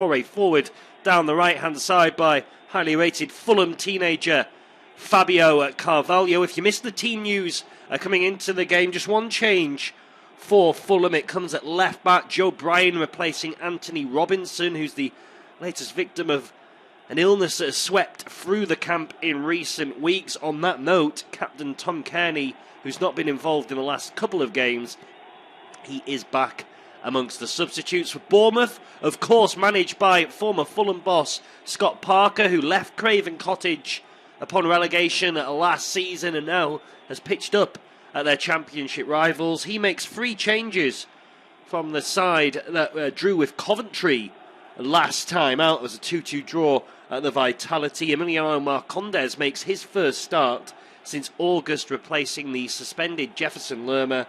Forward down the right-hand side by highly rated Fulham teenager Fabio Carvalho. If you missed the team news coming into the game, just one change for Fulham. It comes at left back, Joe Bryan replacing Anthony Robinson, who's the latest victim of an illness that has swept through the camp in recent weeks. On that note, captain Tom Kearney, who's not been involved in the last couple of games, he is back amongst the substitutes for Bournemouth, of course managed by former Fulham boss Scott Parker, who left Craven Cottage upon relegation last season and now has pitched up at their championship rivals. He makes 3 changes from the side that drew with Coventry last time out. It was a 2-2 draw at the Vitality. Emiliano Marcondes makes his first start since August, replacing the suspended Jefferson Lerma.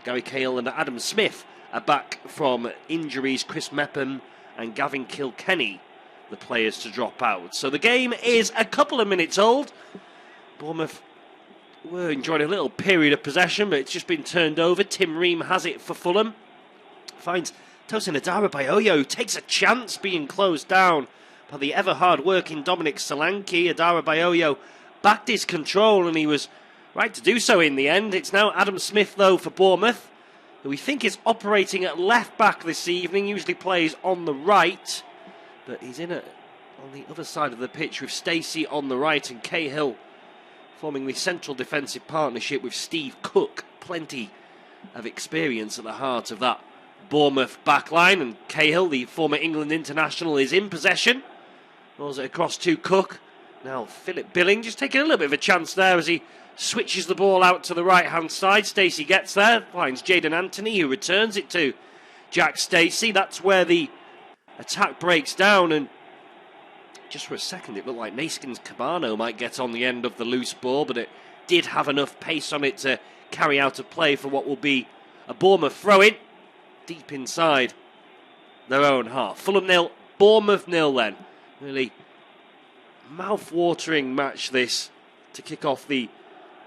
Gary Cahill and Adam Smith are back from injuries. Chris Mepham and Gavin Kilkenny, the players to drop out. So the game is a couple of minutes old. Bournemouth were enjoying a little period of possession, but it's just been turned over. Tim Ream has it for Fulham. Finds Tosin Adarabioyo, who takes a chance being closed down by the ever hard-working Dominic Solanke. Adarabioyo backed his control, and he was right to do so in the end. It's now Adam Smith, though, for Bournemouth, who we think is operating at left back this evening. Usually plays on the right, but he's on the other side of the pitch with Stacey on the right and Cahill forming the central defensive partnership with Steve Cook. Plenty of experience at the heart of that Bournemouth backline, and Cahill, the former England international, is in possession. Rolls it across to Cook. Now Philip Billing just taking a little bit of a chance there as he switches the ball out to the right-hand side. Stacey gets there, finds Jayden Anthony, who returns it to Jack Stacey. That's where the attack breaks down, and just for a second it looked like Naskins Cabano might get on the end of the loose ball, but it did have enough pace on it to carry out a play for what will be a Bournemouth throw-in deep inside their own half. Fulham 0, Bournemouth 0 then. Really mouth-watering match this to kick off the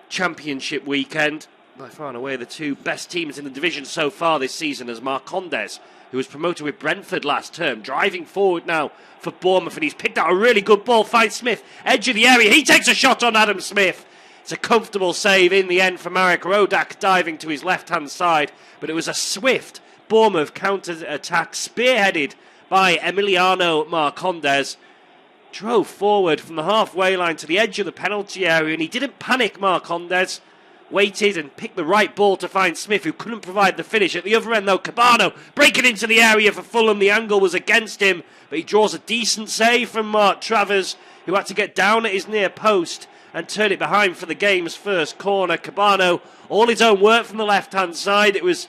championship weekend. By far and away the two best teams in the division so far this season, as Marcondes, who was promoted with Brentford last term, driving forward now for Bournemouth, and he's picked out a really good ball. Finds Smith, edge of the area, he takes a shot on Adam Smith. It's a comfortable save in the end for Marek Rodak, diving to his left-hand side, but it was a swift Bournemouth counter-attack spearheaded by Emiliano Marcondes. Drove forward from the halfway line to the edge of the penalty area, and he didn't panic. Marcondes waited and picked the right ball to find Smith, who couldn't provide the finish. At the other end, though, Cabano breaking into the area for Fulham. The angle was against him, but he draws a decent save from Mark Travers, who had to get down at his near post and turn it behind for the game's first corner. Cabano, all his own work from the left-hand side. It was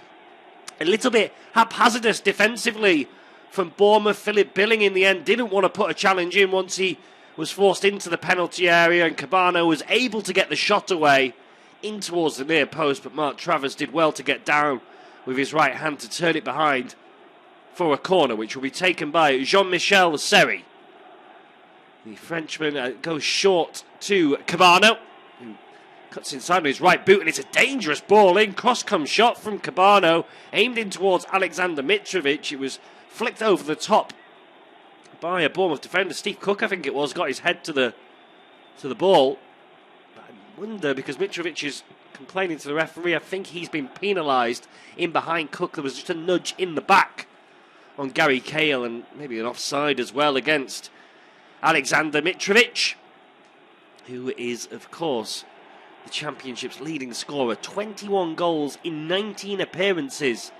a little bit haphazardous defensively from Bournemouth. Philip Billing in the end didn't want to put a challenge in once he was forced into the penalty area, and Cabano was able to get the shot away in towards the near post, but Mark Travers did well to get down with his right hand to turn it behind for a corner, which will be taken by Jean-Michel Seri. The Frenchman goes short to Cabano, who cuts inside with his right boot, and it's a dangerous ball in. Cross comes shot from Cabano, aimed in towards Alexander Mitrovic. It was flicked over the top by a Bournemouth defender. Steve Cook, I think it was, got his head to the ball. But I wonder, because Mitrovic is complaining to the referee, I think he's been penalised in behind Cook. There was just a nudge in the back on Gary Cahill, and maybe an offside as well against Alexander Mitrovic, who is, of course, the Championship's leading scorer. 21 goals in 19 appearances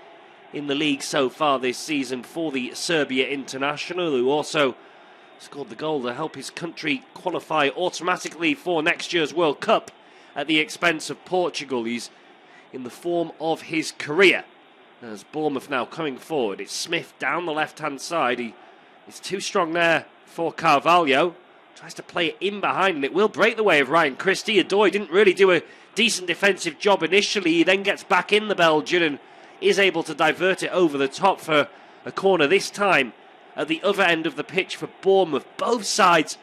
in the league so far this season for the Serbia international, who also scored the goal to help his country qualify automatically for next year's World Cup at the expense of Portugal. He's in the form of his career. As Bournemouth now coming forward, it's Smith down the left-hand side. He's too strong there for Carvalho. Tries to play it in behind, and it will break the way of Ryan Christie. Adoy didn't really do a decent defensive job initially. He then gets back in the Belgian and is able to divert it over the top for a corner, this time at the other end of the pitch for Bournemouth. Both sides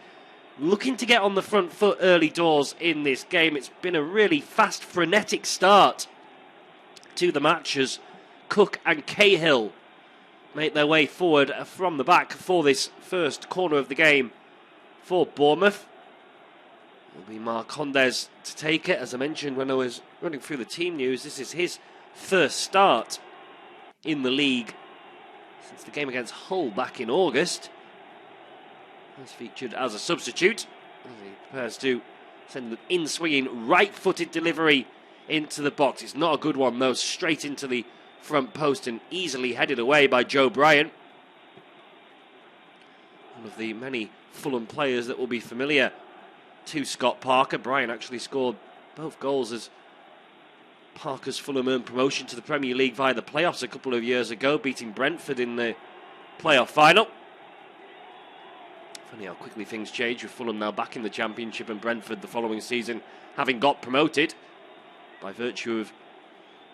looking to get on the front foot early doors in this game. It's been a really fast, frenetic start to the match as Cook and Cahill make their way forward from the back for this first corner of the game for Bournemouth. It'll be Marcondes to take it. As I mentioned when I was running through the team news, this is his first start in the league since the game against Hull back in August. He's featured as a substitute as he prepares to send an in-swinging right-footed delivery into the box. It's not a good one though, straight into the front post and easily headed away by Joe Bryan. One of the many Fulham players that will be familiar to Scott Parker. Bryan actually scored both goals as Parker's Fulham earned promotion to the Premier League via the playoffs a couple of years ago, beating Brentford in the playoff final. Funny how quickly things change with Fulham now back in the Championship and Brentford the following season having got promoted by virtue of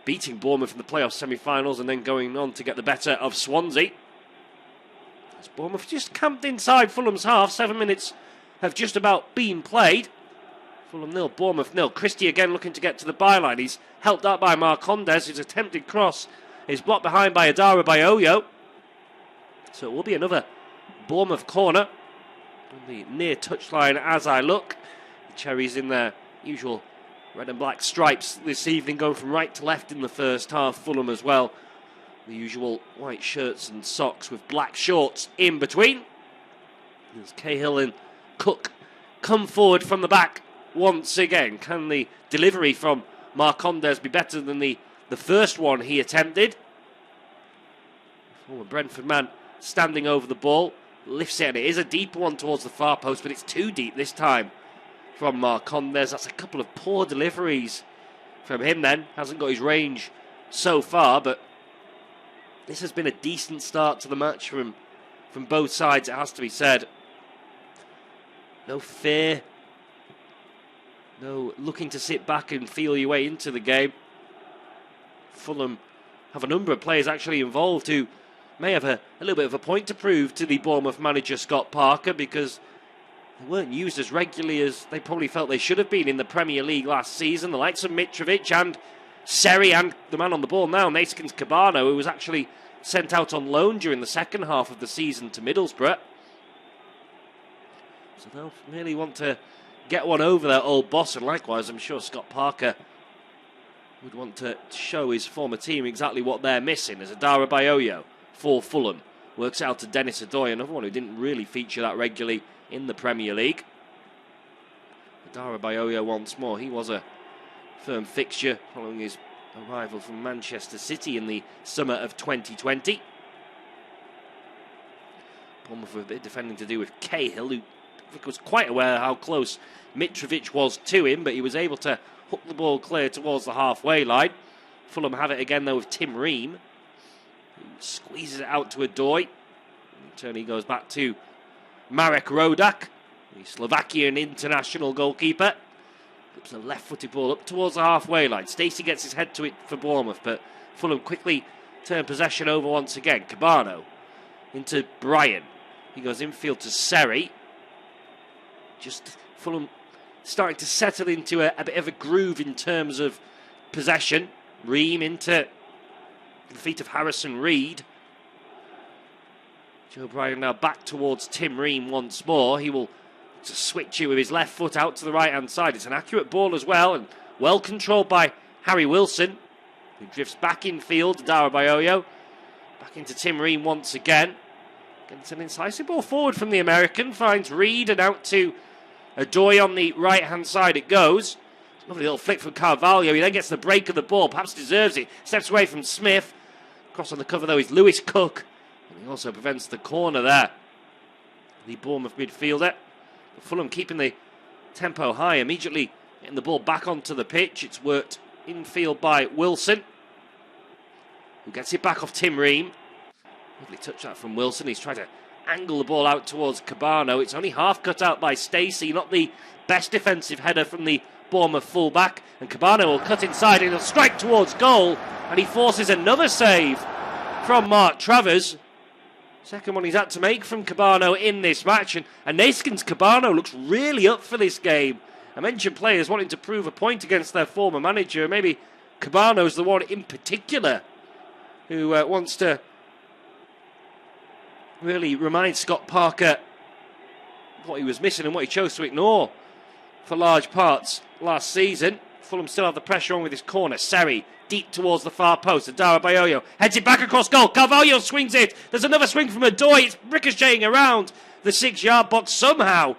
beating Bournemouth in the playoff semi-finals and then going on to get the better of Swansea. As Bournemouth just camped inside Fulham's half, 7 minutes have just about been played. Fulham 0, Bournemouth 0. Christie again looking to get to the byline. He's helped out by Marcondes. His attempted cross is blocked behind by Adara Bayoyo. So it will be another Bournemouth corner on the near touchline as I look. The Cherries in their usual red and black stripes this evening, going from right to left in the first half. Fulham as well. The usual white shirts and socks with black shorts in between. As Cahill and Cook come forward from the back once again. Can the delivery from Marcondes be better than the first one he attempted? Former Brentford man standing over the ball, lifts it, and it is a deeper one towards the far post, but it's too deep this time from Marcondes. That's a couple of poor deliveries from him then. Hasn't got his range so far, but this has been a decent start to the match from both sides, it has to be said. No fear, no looking to sit back and feel your way into the game. Fulham have a number of players actually involved who may have a little bit of a point to prove to the Bournemouth manager Scott Parker, because they weren't used as regularly as they probably felt they should have been in the Premier League last season. The likes of Mitrovic and Seri and the man on the ball now, Naskins Cabano, who was actually sent out on loan during the second half of the season to Middlesbrough. So they'll really want to get one over their old boss, and likewise I'm sure Scott Parker would want to show his former team exactly what they're missing, as Adara Bayoyo for Fulham works out to Dennis Adoy, another one who didn't really feature that regularly in the Premier League. Adara Bayoyo once more, he was a firm fixture following his arrival from Manchester City in the summer of 2020. Bournemouth with a bit of defending to do with Cahill, who I think was quite aware how close Mitrovic was to him, but he was able to hook the ball clear towards the halfway line. Fulham have it again though with Tim Ream, who squeezes it out to Adoy. In turn he goes back to Marek Rodak, the Slovakian international goalkeeper. Flips a left-footed ball up towards the halfway line. Stacey gets his head to it for Bournemouth, but Fulham quickly turn possession over once again. Cabano into Bryan. He goes infield to Seri. Just Fulham starting to settle into a bit of a groove in terms of possession. Ream into the feet of Harrison Reed. Joe Bryan now back towards Tim Ream once more. He will switch it with his left foot out to the right-hand side. It's an accurate ball as well, and well controlled by Harry Wilson, who drifts back in field. Adara Bayoyo back into Tim Ream once again. Gets an incisive ball forward from the American. Finds Reed and out to Adoy on the right-hand side it goes. Lovely little flick from Carvalho. He then gets the break of the ball. Perhaps deserves it. Steps away from Smith. Across on the cover though is Lewis Cook. And he also prevents the corner there. The Bournemouth midfielder. Fulham keeping the tempo high. Immediately getting the ball back onto the pitch. It's worked infield by Wilson, who gets it back off Tim Ream. Lovely touch that from Wilson. He's tried to angle the ball out towards Cabano. It's only half cut out by Stacey. Not the best defensive header from the Bournemouth fullback. And Cabano will cut inside and he'll strike towards goal. And he forces another save from Mark Travers. Second one he's had to make from Cabano in this match. And Naskins Cabano looks really up for this game. I mentioned players wanting to prove a point against their former manager. Maybe Cabano's the one in particular who wants to really reminds Scott Parker what he was missing and what he chose to ignore for large parts last season. Fulham still have the pressure on with his corner. Seri deep towards the far post. Adara Bayoyo heads it back across goal. Carvalho swings it. There's another swing from Adoy. It's ricocheting around the 6-yard box. Somehow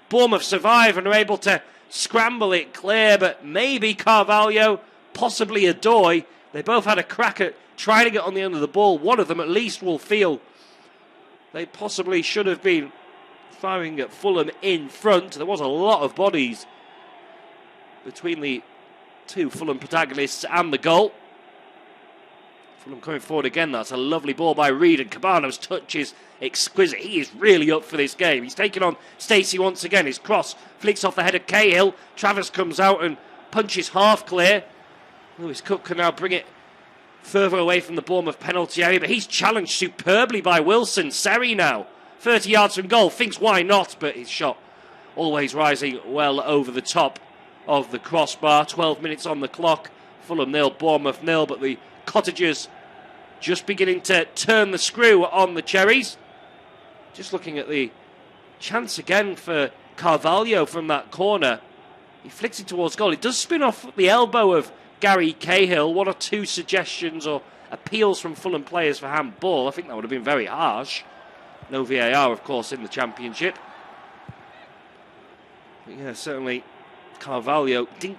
Bournemouth survive and are able to scramble it clear, but maybe Carvalho, possibly Adoy. They both had a crack at trying to get on the end of the ball. One of them at least will feel they possibly should have been firing at Fulham in front. There was a lot of bodies between the two Fulham protagonists and the goal. Fulham coming forward again. That's a lovely ball by Reed, and Cabano's touch is exquisite. He is really up for this game. He's taken on Stacey once again. His cross flicks off the head of Cahill. Travers comes out and punches half clear. Lewis Cook can now bring it further away from the Bournemouth penalty area, but he's challenged superbly by Wilson. Seri now 30 yards from goal, thinks why not, but his shot always rising well over the top of the crossbar. 12 minutes on the clock. Fulham 0, Bournemouth 0, but the Cottagers just beginning to turn the screw on the Cherries. Just looking at the chance again for Carvalho from that corner. He flicks it towards goal. It does spin off the elbow of Gary Cahill. 1 or 2 suggestions or appeals from Fulham players for handball. I think that would have been very harsh. No VAR, of course, in the Championship. But yeah, certainly Carvalho didn't